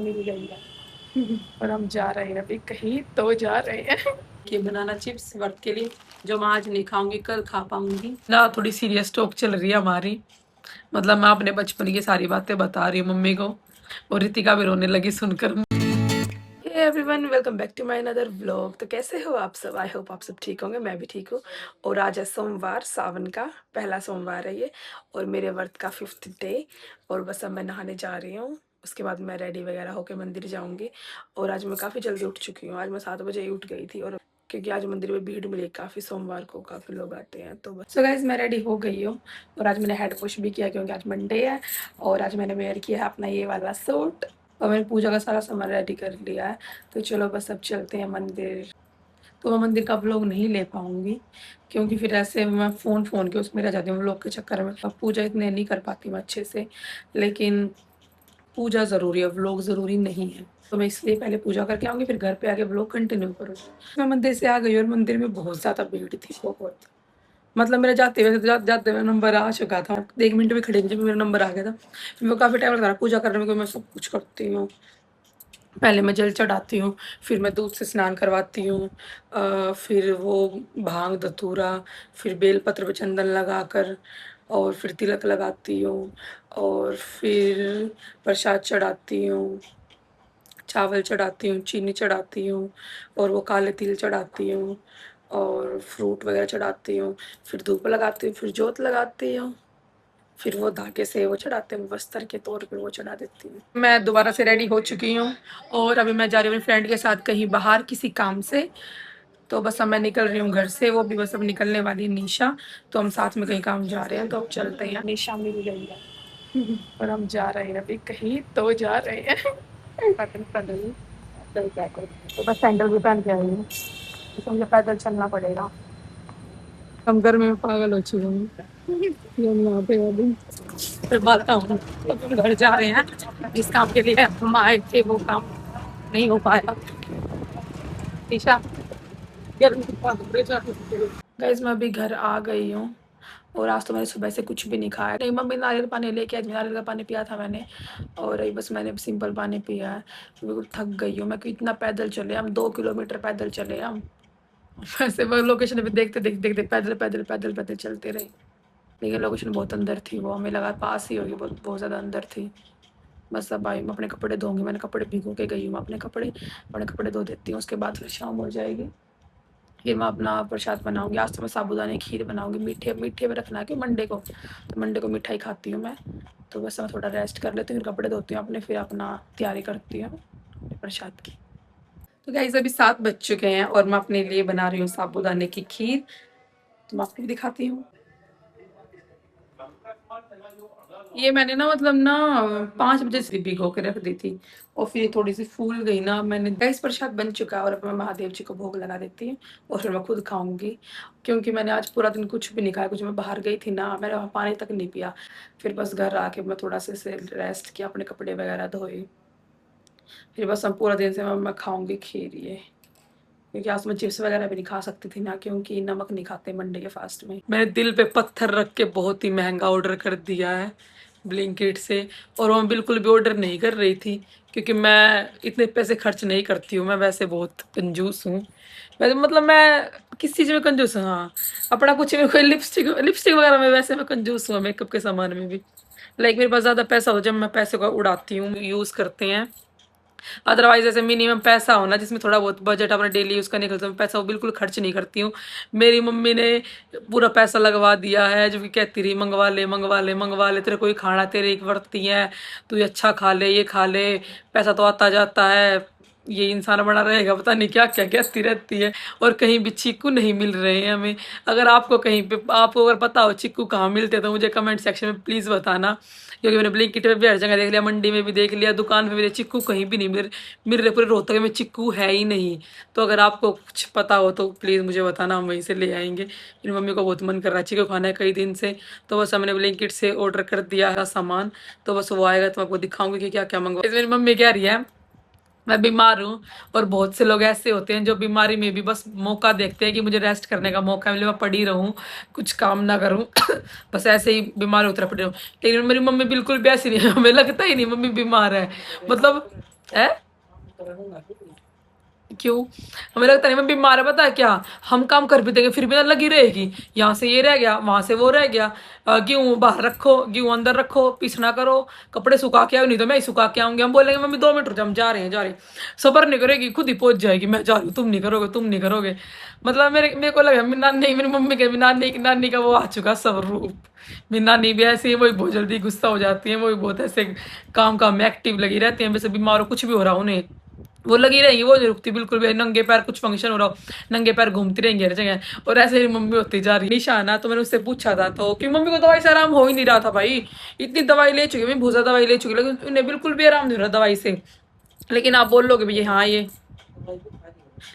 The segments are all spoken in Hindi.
मिल गई है और हम जा रहे हैं अभी कहीं तो जा रहे हैं कि बनाना चिप्स वर्त के लिए जो मैं आज नहीं खाऊंगी कल खा पाऊंगी ना। थोड़ी सीरियस टॉक चल रही है हमारी, मतलब मैं अपने बचपन की सारी बातें बता रही हूँ मम्मी को और रितिका भी रोने लगी सुनकर। Hey everyone, welcome back to my another vlog. तो कैसे हो आप सब? आई होप आप सब ठीक होंगे, मैं भी ठीक हूँ। और आज है सोमवार, सावन का पहला सोमवार है ये और मेरे व्रत का 5th डे। और बस अब मैं नहाने जा रही हूँ, उसके बाद मैं रेडी वगैरह होकर मंदिर जाऊँगी। और आज मैं काफ़ी जल्दी उठ चुकी हूँ, आज मैं 7 बजे ही उठ गई थी। और क्योंकि आज मंदिर में भीड़ मिली काफ़ी, सोमवार को काफ़ी लोग आते हैं। तो बस सो गाइस मैं रेडी हो गई हूँ और आज मैंने हेड वॉश भी किया क्योंकि आज मंडे है। और आज मैंने वेयर किया है अपना ये वाला सूट और मैंने पूजा का सारा सामान रेडी कर लिया है। तो चलो बस अब चलते हैं मंदिर। तो मैं मंदिर का व्लॉग नहीं ले पाऊंगी क्योंकि फिर ऐसे मैं फ़ोन के उसमें रह जाती हूँ व्लॉग के चक्कर में। अब पूजा इतने नहीं कर पाती मैं अच्छे से, लेकिन पूजा ज़रूरी है, व्लॉग ज़रूरी नहीं है। तो मैं इसलिए पहले पूजा करके आऊँगी, फिर घर पे आके व्लॉग कंटिन्यू करूँगी। मैं मंदिर से आ गई और मंदिर में बहुत ज़्यादा भीड़ थी, बहुत। मतलब मेरा जाते हुए नंबर आ चुका था, 1 मिनट भी खड़ी नहीं जब मेरा नंबर आ गया था। फिर मैं काफ़ी टाइम लगा रहा पूजा करने में क्योंकि मैं सब कुछ करती हूँ। पहले मैं जल चढ़ाती हूँ, फिर मैं दूध से स्नान करवाती हूँ, फिर वो भांग धतूरा, फिर बेलपत्र पे चंदन लगाकर और फिर तिलक लगाती हूँ और फिर प्रसाद चढ़ाती हूँ, चावल चढ़ाती हूँ, चीनी चढ़ाती हूँ और वो काले तिल चढ़ाती हूँ और फ्रूट वगैरह चढ़ाती हूँ, फिर धूप लगाती हूँ, फिर जोत लगाती हूँ, फिर वो धागे से वो चढ़ाते हैं बस्तर के तौर पे वो चढ़ा देती हूँ। मैं दोबारा से रेडी हो चुकी हूँ और अभी मैं जा रही हूँ अपनी फ्रेंड के साथ कहीं बाहर किसी काम से। तो बस अब मैं निकल रही हूँ घर से, वो भी बस अब निकलने वाली है निशा। तो हम साथ में कहीं काम जा रहे हैं, तो अब चलते हैं। निशा मिल गई है और हम जा रहे हैं अभी कहीं तो जा रहे हैं पैदल पैदल पैदल क्या करूँ, तो बस सैंडल भी पहन के आई हूँ तो मुझे पैदल चलना पड़ेगा। हम गर्मी में पागल हो चुके हैं ये हम यहाँ पे अभी। फिर बताता हूँ, तो हम घर जा रहे हैं जिस काम के लिए हम आए थे वो काम नहीं हो पाया। ईशा गाइस मैं अभी घर आ गई हूँ और आज तो मैंने सुबह से कुछ भी नहीं खाया। नहीं, मम्मी नारियल पानी लेके आई, नारियल का पानी पिया था मैंने और अभी बस मैंने सिंपल पानी पिया है। बिल्कुल थक गई हूँ मैं कि इतना पैदल चले हम, 2 किलोमीटर पैदल चले हम। वैसे वो लोकेशन पे देखते देखते देखते पैदल पैदल पैदल पैदल चलते रहे, लेकिन लोकेशन बहुत अंदर थी, वो हमें लगा पास ही होगी, बहुत बहुत ज़्यादा अंदर थी। बस अब आई मैं अपने कपड़े धोंगी, मैंने कपड़े भिगो के गई हूँ, मैं अपने कपड़े धो देती हूँ, उसके बाद फिर शाम हो जाएगी। फिर मैं अपना प्रसाद बनाऊँगी, आज तो मैं साबूदाने की खीर बनाऊँगी, मीठे मीठे में रखना है कि मंडे को, तो मंडे को मिठाई खाती हूँ मैं। तो बस मैं थोड़ा रेस्ट कर लेती हूँ, फिर कपड़े धोती हूँ अपने, फिर अपना तैयारी करती हूँ प्रसाद की। तो गाइस अभी 7 बज चुके हैं और मैं अपने लिए बना रही हूँ साबूदाने की खीर, तो मैं आपको भी दिखाती हूँ। ये मैंने ना मतलब ना 5 बजे से भिगो के रख दी थी और फिर थोड़ी सी फूल गई ना, मैंने गैस प्रसाद बन चुका है और अब मैं महादेव जी को भोग लगा देती हूँ और फिर मैं खुद खाऊंगी। क्योंकि मैंने आज पूरा दिन कुछ भी नहीं खाया, कुछ मैं बाहर गई थी ना, मैंने वहाँ पानी तक नहीं पिया। फिर बस घर आके मैं थोड़ा से रेस्ट किया, अपने कपड़े वगैरह धोए, फिर बस हम पूरा दिन से मैं खाऊंगी खीर ये। क्योंकि आज मैं चिप्स वगैरह भी नहीं खा सकती थी ना, क्योंकि नमक नहीं खाते मंडे के फास्ट में। मैंने दिल पे पत्थर रख के बहुत ही महंगा ऑर्डर कर दिया है ब्लिंकिट से, और वो मैं बिल्कुल भी ऑर्डर नहीं कर रही थी क्योंकि मैं इतने पैसे खर्च नहीं करती हूँ, मैं वैसे बहुत कंजूस हूँ। वैसे मतलब मैं किस चीज़ में कंजूस हूँ, हाँ अपना कुछ में, कोई लिपस्टिक लिपस्टिक वगैरह में वैसे मैं कंजूस हूँ, मेकअप के सामान में भी। लाइक मेरे पास ज़्यादा पैसा हो जब मैं पैसे को उड़ाती हूँ, यूज़ करते हैं। अदरवाइज ऐसे मिनिमम पैसा हो ना जिसमें थोड़ा बहुत बजट अपना डेली यूज़ का निकलता है, पैसा वो बिल्कुल खर्च नहीं करती हूँ। मेरी मम्मी ने पूरा पैसा लगवा दिया है, जो कि कहती रही मंगवा ले मंगवा ले मंगवा ले, तेरे कोई खाना तेरे एक वर्ती है, तू ये अच्छा खा ले ये खा ले, पैसा तो आता जाता है, ये इंसान बना रहेगा, पता नहीं क्या क्या कहती रहती है। और कहीं भी चीकू नहीं मिल रहे हैं हमें। अगर आपको कहीं पे, आपको अगर पता हो चीकू कहाँ मिलते हैं तो मुझे कमेंट सेक्शन में प्लीज़ बताना, क्योंकि मैंने ब्लिंकिट पे भी हर जगह देख लिया, मंडी में भी देख लिया, दुकान पे भी देख, चिक्कू कहीं भी नहीं मिल रहे, पूरे रोहतक में चिक्कू है ही नहीं। तो अगर आपको कुछ पता हो तो प्लीज़ मुझे बताना, हम वहीं से ले आएंगे। मेरी मम्मी को बहुत मन कर रहा है चिक्कू खाना है कई दिन से, तो बस हमने ब्लिंकिट से ऑर्डर कर दिया है सामान, तो बस वो आएगा तो मैं आपको दिखाऊंगी कि क्या क्या मंगवा। मेरी मम्मी कह रही है मैं बीमार हूँ, और बहुत से लोग ऐसे होते हैं जो बीमारी में भी बस मौका देखते हैं कि मुझे रेस्ट करने का मौका मिले, मैं पड़ी रहूँ, कुछ काम ना करूँ बस ऐसे ही बीमार उतर पड़ी रहूँ। लेकिन मेरी मम्मी बिल्कुल भी ऐसी नहीं है, हमें लगता ही नहीं मम्मी बीमार है। मतलब है। क्यों? हमें लगता नहीं मैं बीमार है, पता है क्या, हम काम कर भी देंगे फिर भी ना लगी रहेगी, यहाँ से ये रह गया, वहां से वो रह गया, गेहूं बाहर रखो, गेहूं अंदर रखो, पीसना करो, कपड़े सुखा के आओ, नहीं तो मैं ही सुखा के आऊंगी। हम बोलेंगे मम्मी 2 मिनट रुक जा, हम जा रहे हैं, जा रहे हैं। सबर नहीं करेगी, खुद ही पहुंच जाएगी, मैं जा रही हूँ, तुम नहीं करोगे, तुम नहीं करोगे। मतलब मेरे को लगा मेरी नानी, मेरी मम्मी के नानी का वो आ चुका सब रूप। मेरी नानी भी ऐसी है, वो भी बहुत जल्दी गुस्सा हो जाती है, वो भी बहुत ऐसे काम में एक्टिव लगी रहती है, वैसे बीमार हो कुछ भी हो रहा उन्हें वो लगी रहेंगी, वो नहीं रुकती बिल्कुल भी, नंगे पैर कुछ फंक्शन हो रहा हो नंगे पैर घूमती रहेंगी हर जगह। और ऐसे ही मम्मी होती जा रही निशाना, तो मैंने उससे पूछा था तो कि मम्मी को दवाई से आराम हो ही नहीं रहा था भाई, इतनी दवाई ले चुकी, मैं बहुत ज्यादा दवाई ले चुकी, लेकिन उन्हें बिल्कुल भी आराम नहीं हो रहा दवाई से। लेकिन आप बोल लोगे भैया हाँ ये,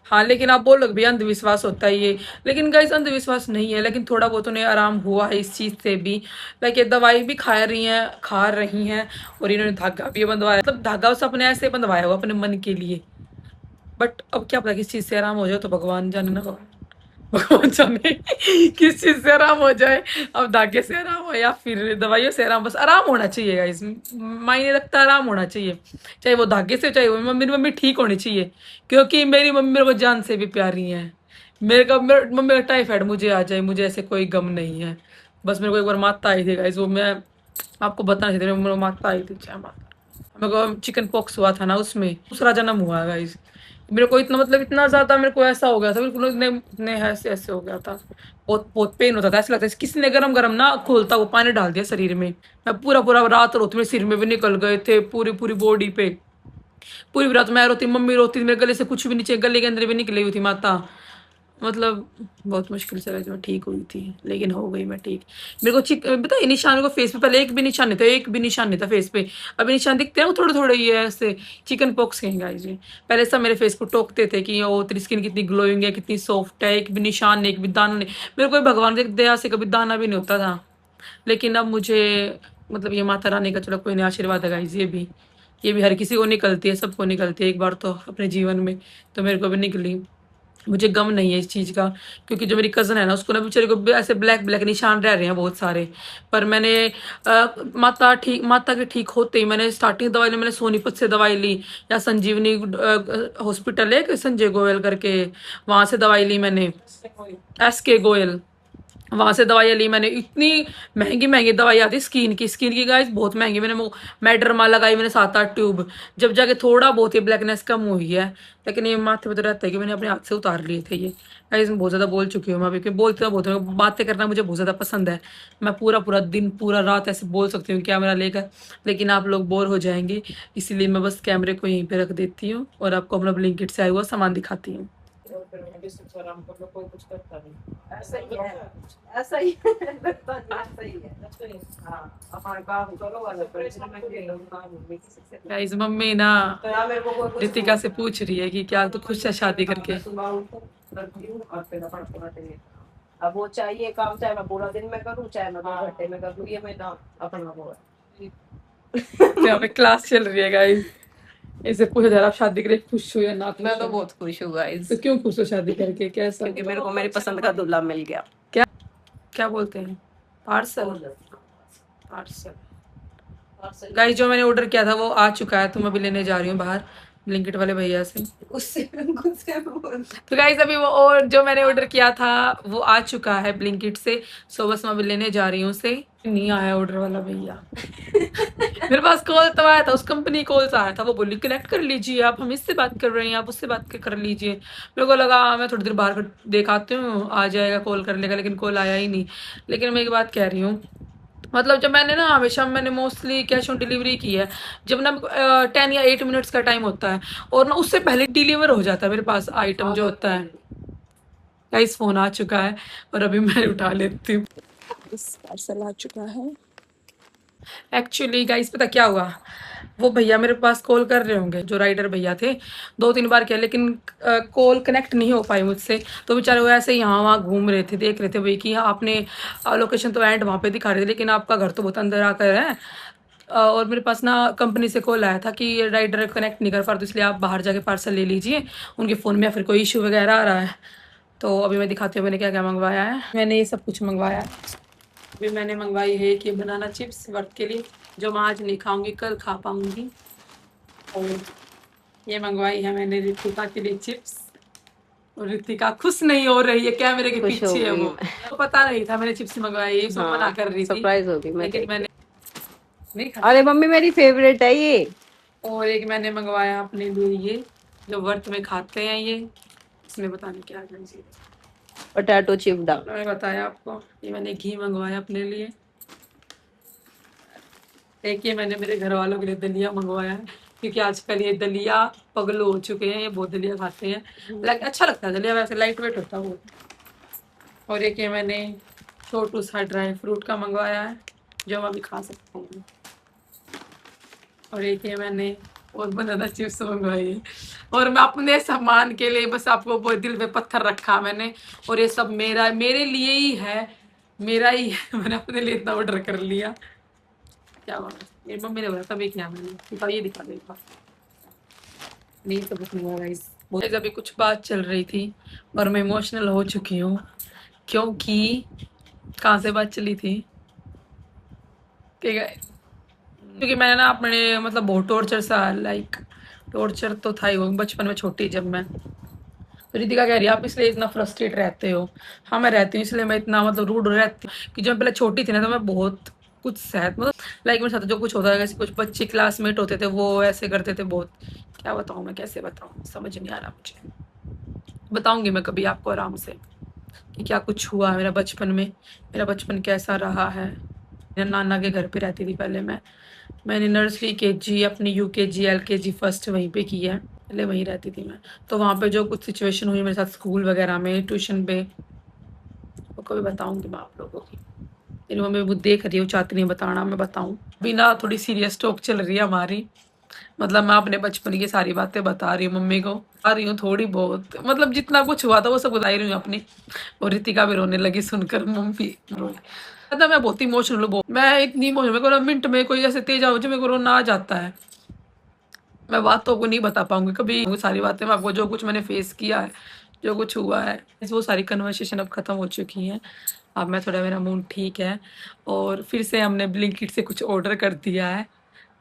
हाँ लेकिन आप बोल लोगे भैया अंधविश्वास होता है ये, लेकिन गाइस अंधविश्वास नहीं है, लेकिन थोड़ा बहुत उन्हें आराम हुआ है इस चीज से भी। लाइक ये दवाई भी खा रही हैं और इन्होंने धागा भी बंधवाया, मतलब धागा उस अपने ऐसे बंधवाया हुआ अपने मन के लिए। बट अब क्या पता किस चीज से आराम हो जाए, तो भगवान जाने ना, भगवान जाने किस चीज से आराम हो जाए। अब धागे से आराम हो या फिर दवाइयों से आराम, बस आराम होना चाहिए गाइस, मायने रखता है आराम होना चाहिए, चाहे वो धागे से चाहे वो मेरी मम्मी ठीक होनी चाहिए, क्योंकि मेरी मम्मी मेरे को जान से भी प्यारी है। मम्मी का टाइफाइड मुझे आ जाए, मुझे ऐसे कोई गम नहीं है। बस मेरे को एक बार माता आई थी गाइस, वो मैं आपको बताना चाहती हूँ, मेरे को माता आई थी, चाहे माता, मेरे को चिकन पॉक्स हुआ था ना, उसमें दूसरा जन्म हुआ गाइस। मेरे को इतना मतलब इतना ज्यादा मेरे को ऐसा हो गया था, बिल्कुल इतने इतने ऐसे ऐसे हो गया था, बहुत बहुत पेन होता था, ऐसा लगता है किसी ने गरम गरम ना खोलता वो पानी डाल दिया शरीर में। मैं पूरा पूरा रात रोती, मेरे सिर में भी निकल गए थे, पूरी पूरी बॉडी पे, पूरी रात मैं रोती, मम्मी रोती, मेरे गले से कुछ भी नीचे गले के अंदर भी निकली हुई थी माता। मतलब बहुत मुश्किल से मैं ठीक हुई थी, लेकिन हो गई मैं ठीक। मेरे को पता है निशान को फेस पे पहले एक भी निशान नहीं था, एक भी निशान नहीं था फेस पे, अभी निशान दिखते हैं वो थोड़े थोड़े ये ऐसे चिकन पॉक्स के गाइस जी। पहले सब मेरे फेस को टोकते थे कि ओ तेरी स्किन कितनी ग्लोइंग है, कितनी सॉफ्ट है, एक भी निशान नहीं, एक भी दाना नहीं। मेरे को भगवान की दया से कभी दाना भी नहीं होता था, लेकिन अब मुझे मतलब ये माता रानी का चलो कोई नहीं आशीर्वाद है गाइस, ये भी हर किसी को निकलती है, सबको निकलती है एक बार तो अपने जीवन में, तो मेरे को भी निकली। मुझे गम नहीं है इस चीज़ का, क्योंकि जो मेरी कज़न है ना उसको ना बेचारे को ऐसे ब्लैक ब्लैक निशान रह रहे हैं बहुत सारे। पर मैंने माता के ठीक होते ही मैंने स्टार्टिंग दवाई ली, मैंने सोनीपत से दवाई ली, या संजीवनी हॉस्पिटल है कि संजय गोयल करके, वहाँ से दवाई ली मैंने, SK गोयल, वहां से दवाइयाँ ली मैंने। इतनी महंगी महंगी दवाई आती है स्किन की गाइस, बहुत महंगी। मैंने वो मैडरमा लगाई मैंने 7-8 ट्यूब, जब जाके थोड़ा बहुत ही ब्लैकनेस कम हुई है, लेकिन ये माथे पे तो रहता है कि मैंने अपने हाथ से उतार लिए थे ये गाइस। मैं बहुत ज्यादा बोल चुकी हूँ मैं अभी, क्योंकि बोलते बहुत हूँ, बातें करना मुझे बहुत ज्यादा पसंद है, मैं पूरा पूरा दिन पूरा रात ऐसे बोल सकती हूँ कैमरा लेकर, लेकिन आप लोग बोर हो जाएंगे, इसीलिए मैं बस कैमरे को यहीं पे रख देती हूँ और आपको अपना ब्लिंकिट से आया हुआ सामान दिखाती हूँ। ऐसा ही है, ऐसा ही है, लगता नहीं ऐसा ही है। हाँ, अपना काम करो वाला परिश्रम के गाइस मम्मी ना रितिका से पूछ रही है कि क्या तू खुश है शादी करके। अब वो चाहिए काम, चाहे मैं पूरा दिन में करूँ चाहे मैं 2 घंटे में कर लूँ, ये मेरा अपना वो है। यहाँ पे क्लास चल रही है गाइस, इसे पूछा जा रहा आप शादी करके खुश हो या ना खुश मैं तो हो? बहुत खुश हूँ गाइस, तो क्यों खुश हो शादी करके, कैसा? क्योंकि मेरे को मेरी पसंद का दूल्हा मिल गया। क्या बोलते हैं, पार्सल? पार्सल गाइस जो मैंने ऑर्डर किया था वो आ चुका है, तो मैं अभी लेने जा रही हूँ बाहर ब्लिंकिट वाले भैया से। उससे तो गाइस अभी वो और जो मैंने ऑर्डर किया था वो आ चुका है ब्लिंकिट से, सो बस मैं अभी लेने जा रही हूँ उसे। नहीं आया ऑर्डर वाला भैया मेरे पास कॉल तो आया था, उस कंपनी कॉल से आया था, वो बोली कनेक्ट कर लीजिए आप, हम इससे बात कर रहे हैं, आप उससे बात कर लीजिए। मेरे को लगा मैं थोड़ी देर बाहर देखाती हूँ आ जाएगा कॉल कर लेगा, लेकिन कॉल आया ही नहीं। लेकिन मैं एक बात कह रही हूँ, मतलब जब मैंने ना हमेशा मैंने मोस्टली कैश ऑन डिलीवरी की है, जब ना 10 या 8 मिनट्स का टाइम होता है और ना उससे पहले डिलीवर हो जाता है मेरे पास आइटम जो होता है। गाइस फोन आ चुका है और अभी मैं उठा लेती हूँ, पार्सल आ चुका है। एक्चुअली गाइस पता क्या हुआ, वो भैया मेरे पास कॉल कर रहे होंगे जो राइडर भैया थे, 2-3 बार किया, लेकिन कॉल कनेक्ट नहीं हो पाई मुझसे, तो बेचारे वो ऐसे ही यहाँ वहाँ घूम रहे थे, देख रहे थे भाई कि हाँ आपने लोकेशन तो एंड वहाँ पे दिखा रहे थे, लेकिन आपका घर तो बहुत अंदर आकर है। और मेरे पास ना कंपनी से कॉल आया था कि राइडर कनेक्ट नहीं कर पा रहे, तो इसलिए आप बाहर जाके पार्सल ले लीजिए, उनके फ़ोन में या फिर कोई इशू वगैरह आ रहा है। तो अभी मैं दिखाती हूँ मैंने क्या क्या मंगवाया है। मैंने ये सब कुछ मंगवाया है। अभी मैंने मंगवाई है कि बनाना चिप्स वर्क के लिए, जो मैं आज नहीं खाऊंगी कल खा पाऊंगी। और ये मंगवाई है मैंने रितिका के लिए चिप्स, और रितिका खुश नहीं हो रही है, कैमरे के खुश हो पीछे है गई वो। मैं। तो पता नहीं था मैंने चिप्स मंगवाई, ये सब मना हाँ कर रही थी, सरप्राइज होगी मैं लेकिन देख के। मैंने नहीं खा। अरे मम्मी मेरी फेवरेट है ये। और एक मैंने मंगवाया अपने लिए ये, जो व्रत में खाते हैं ये, इसमें पता नहीं क्या है जी। Potato chips. मैंने बताया आपको, ये मैंने घी मंगवाया अपने लिए। एक ये मैंने मेरे घर वालों के लिए दलिया मंगवाया है, क्योंकि आजकल ये दलिया पगलू हो चुके हैं, ये बहुत दलिया खाते हैं। अच्छा लगता है दलिया, वैसे लाइट वेट होता है वो। और एक ये मैंने छोटू सा ड्राई फ्रूट का मंगवाया है, जो हम अभी खा सकते हैं। और एक ये मैंने और बनाना चिप्स मंगवाई है। और मैं अपने सामान के लिए बस आपको वो दिल पे पत्थर रखा मैंने, और ये सब मेरा, मेरे लिए ही है, मेरा ही है। मैंने अपने लिए इतना ऑर्डर कर लिया। क्या बात, मेरी मम्मी ने बोला तभी क्या मैंने दिखा, ये दिखा दे नहीं तो कुछ नहीं हुआ गाइस। अभी कुछ बात चल रही थी और मैं इमोशनल हो चुकी हूँ, क्योंकि कहाँ से बात चली थी कि क्योंकि मैंने ना अपने मतलब बहुत टॉर्चर सा, लाइक टॉर्चर तो था ही वो बचपन में, छोटी जब मैं, तो रितिका कह रही है आप इसलिए इतना फ्रस्ट्रेट रहते हो। हाँ मैं रहती हूँ, इसलिए मैं इतना मतलब रूड रहती हूँ कि जब मैं पहले छोटी थी ना, तो मैं बहुत कुछ सहत मतलब लाइक मेरे साथ जो कुछ होता है, जैसे कुछ बच्चे क्लासमेट होते थे वो ऐसे करते थे बहुत, क्या बताऊँ मैं, कैसे बताऊँ, समझ नहीं आ रहा मुझे। बताऊंगी मैं कभी आपको आराम से कि क्या कुछ हुआ मेरा बचपन में, मेरा बचपन कैसा रहा है। मेरे नाना के घर पे रहती थी पहले मैं, मैंने नर्सरी केजी अपनी यूकेजी एलकेजी फर्स्ट वहीं पे की है, पहले वहीं रहती थी मैं। तो वहाँ पे जो कुछ सिचुएशन हुई मेरे साथ स्कूल वगैरह में, ट्यूशन पे, वो कभी बताऊंगी मैं आप लोगों की। मेरी मम्मी वो देख रही है, वो चाहती नहीं बताना मैं बताऊं। बिना थोड़ी सीरियस टॉक चल रही है हमारी, मतलब मैं अपने बचपन की सारी बातें बता रही हूँ मम्मी को, बता रही हूँ थोड़ी बहुत, मतलब जितना कुछ हुआ था वो सब बता रही हूँ अपनी। और रितिका भी रोने लगी सुनकर, मम्मी रोई। मतलब मैं बहुत इमोशनल हूँ, मैं इतनी इमोशनल, मेरे को मिनट में कोई ऐसे तेज आवाज मेरे को रोना आ जाता है। मैं बातों को नहीं बता पाऊंगी कभी, वो सारी बातें मैं आपको, जो कुछ मैंने फेस किया है, जो कुछ हुआ है, वो सारी कन्वर्सेशन अब खत्म हो चुकी हैं। अब मैं थोड़ा, मेरा मूड ठीक है, और फिर से हमने ब्लिंकिट से कुछ ऑर्डर कर दिया है।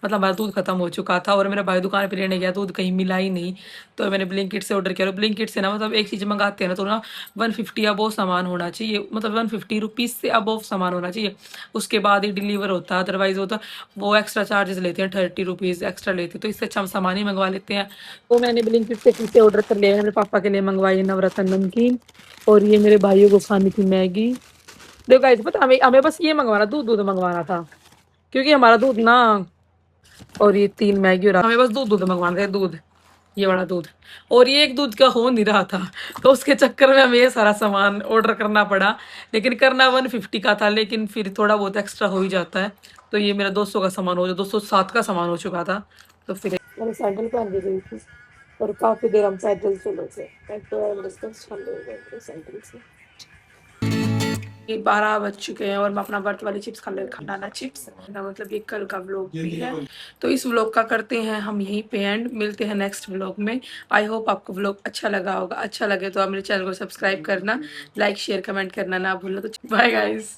मतलब हमारा दूध खत्म हो चुका था और मेरा भाई दुकान पे लेने गया, दूध कहीं मिला ही नहीं, तो मैंने ब्लिंकिट से ऑर्डर किया। और ब्लिंकिट से ना मतलब एक चीज़ मंगाते हैं ना, तो ना 150 अबोव सामान होना चाहिए, मतलब 150 रुपीज़ से अबोव सामान होना चाहिए, उसके बाद ही डिलीवर होता है। अदरवाइज वो तो वो एक्स्ट्रा चार्जेस लेते हैं, 30 रुपीज़ एक्स्ट्रा लेते हैं, तो इससे अच्छा हम सामान ही मंगवा लेते हैं। तो मैंने ब्लिंकिट से फिर से ऑर्डर कर लिया है। मेरे पापा के लिए मंगवाई नवरत्न नमकीन, और ये मेरे भाइयों को खानी थी मैगी। देखो गाइस, पता हमें हमें बस ये मंगवाना, दूध दूध मंगवाना था, क्योंकि हमारा दूध ना, और ये 3 मैगी, और हमें बस दूध दूध मंगवाना था, दूध, ये वाला दूध, और ये एक दूध का हो नहीं रहा था, तो उसके चक्कर में हमें ये सारा सामान ऑर्डर करना पड़ा। लेकिन करना 150 का था, लेकिन फिर थोड़ा बहुत एक्स्ट्रा हो ही जाता है। तो ये मेरा 200 का सामान हो, 207 का सामान हो चुका था। तो फिर मैंने सैंडल पहन के गई थी, और काफी देर हम पैदल चले थे, सैंडल से। ये 12 बज चुके हैं और मैं अपना बर्थ वाली चिप्स खा ले, बनाना चिप्स ना, मतलब ये कल का व्लॉग भी है। तो इस व्लॉग का करते हैं हम यहीं पे एंड, मिलते हैं नेक्स्ट व्लॉग में। आई होप आपको व्लॉग अच्छा लगा होगा, अच्छा लगे तो आप मेरे चैनल को सब्सक्राइब करना, लाइक शेयर कमेंट करना ना भूलना। तो बाय गाइस।